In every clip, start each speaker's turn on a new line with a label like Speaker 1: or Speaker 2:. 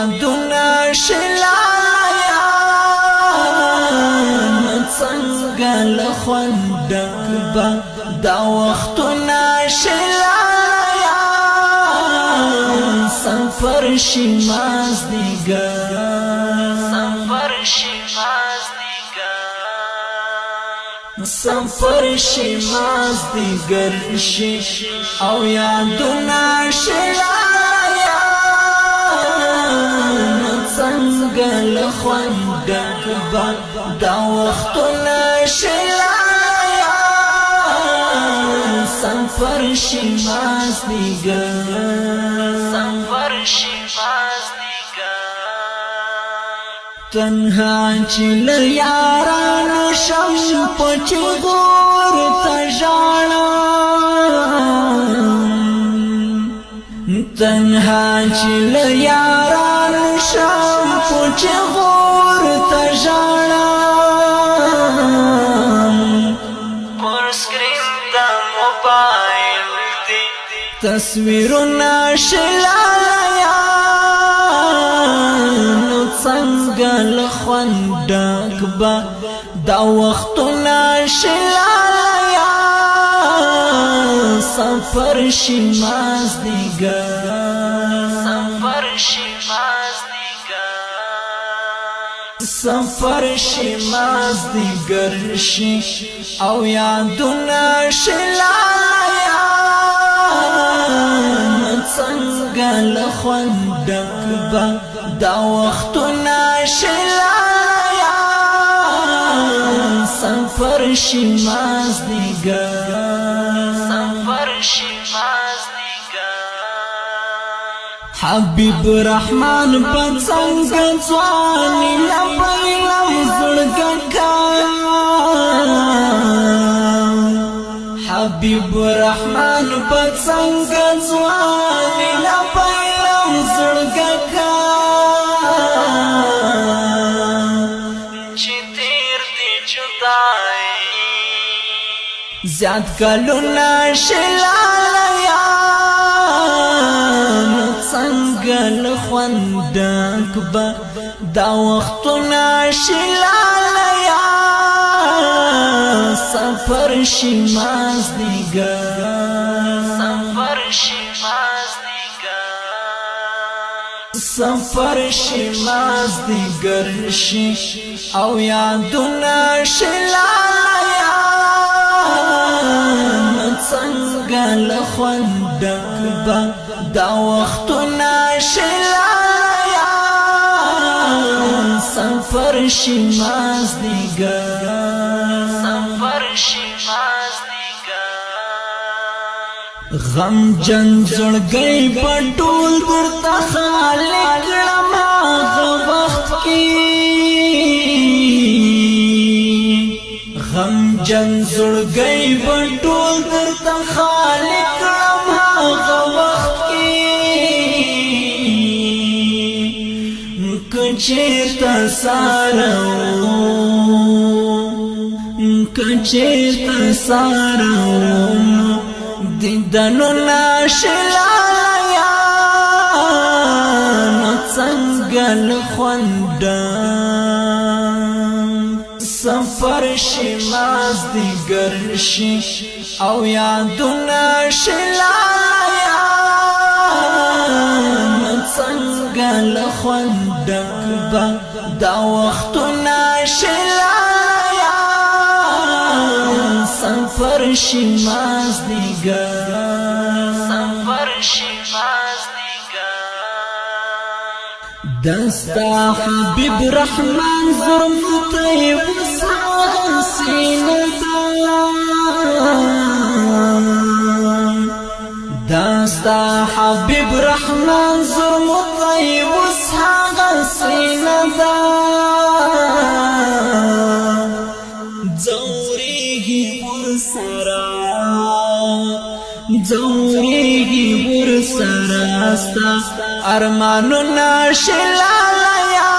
Speaker 1: یادونه شلایا څنګه له خوند ډک دا وختونه شلایا سفر شي مازدیګر سفر شي سفر شي مازدیګر شي او یادونه شلایا څنګه له خوند ډک دا وختونه شلایا سفر شي مازدیګر سفر شي تنها چې له یارانو شم پچ غور ته ژاړم تنها چې له یارانو شم پچ غور ته ژاړم پر سکرین د موبایل دی تصویرونه شلایا څنګه له خوند ډک دا وختونه شلایا سفر شي مازدیګر سفر شي سفر شي مازدیګر شي او یادونه شلایا څنګه له خوند ډک دا وختونه شلایا سفر شي مازدیګر سفر شي حبیب رحمان پڅنګ ځواني لپیلم زړګکا حبیب رحمان پڅنګ ځواني لپیلم زړګکا زیاد کلونه شلایا څنګه له خوند ډک دا وختونه شلایا سفر شي مازدیګر سفر شي سفر شي مازدیګر شي او یادونه شلایا څنګه له خوند ډک دا وختونه شلایا سفر شي مازدیګر سفر شي غم جن زړګي پټول درته خالق کړم هغه وخت کې غم جن زړګي پټول درته خالق کړم هغه وخت کې کچېرته سارو دیدنو ناشلایا څنګه له خوند سفر شي مازدیګر شي او یادونه شلایا څنګه له خوند دا وختونه شلایا سفر شي مازدیګر سفر شي دستا حبیب رحمان زرم طیب ساغن سینتا دستا حبیب رحمان زرم طیب ساغن سینتا زوریگی ورسراستا ارمانو ناشلایا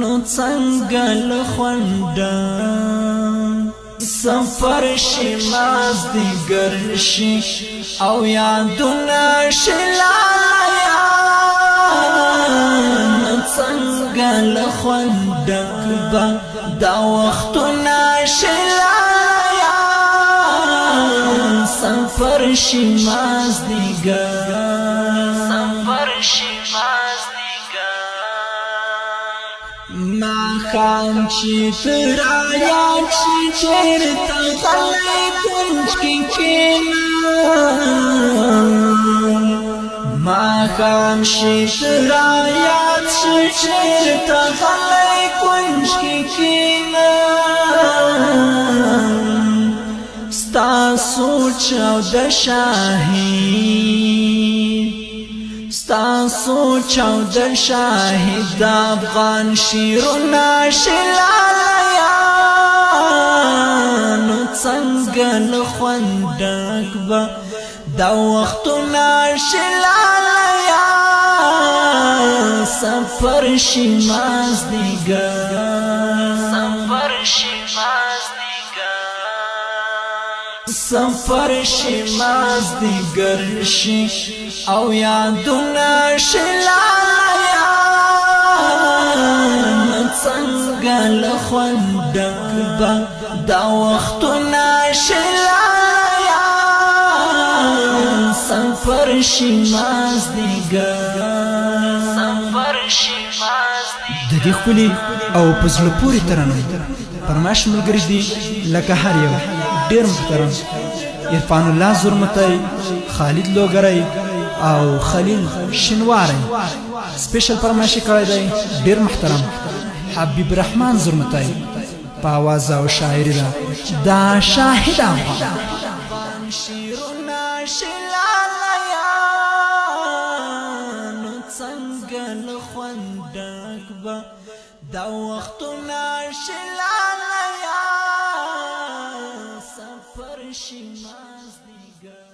Speaker 1: نو څنګه له خوند سفر شي مازدیګر شي او یادونه شلا با دا وختونه شلایا سفر شي مازدیګر سفر شي ما خام چې ترایا چې چیرته غلی کنج کې کېنم ما خام چې ترایا چې چیرته غلی کنج کې کېنم ستا سوچ او د شاهین ستا سوچ او د شاهد د افغان شیرونه شلالیانو څنګه له خوندک به دا وختونه شلالیا سفر شي مازدیګر سفر شي سفر شي مازدیګر شي او یادونه شلایا څنګه له خوندک به دا وختونه شلایا سفر شي مازدیګر سفر شي
Speaker 2: د دې ښکلي او په زړه پورې ترانو فرمایش ملګري دي لکه هر یو ډېر محترم عرفان الله زرمتی، خالد لوګری او خلیل شنواری سپیشل فرمایش کړی دی ډېر محترم حبیب الرحمن زرمتی په आवाज او شاعري ده دا شاهد افغان
Speaker 1: شیرونه شلالیانو څنګه له خوندک به دا وختونه شلالیان سفر شي مازدیګر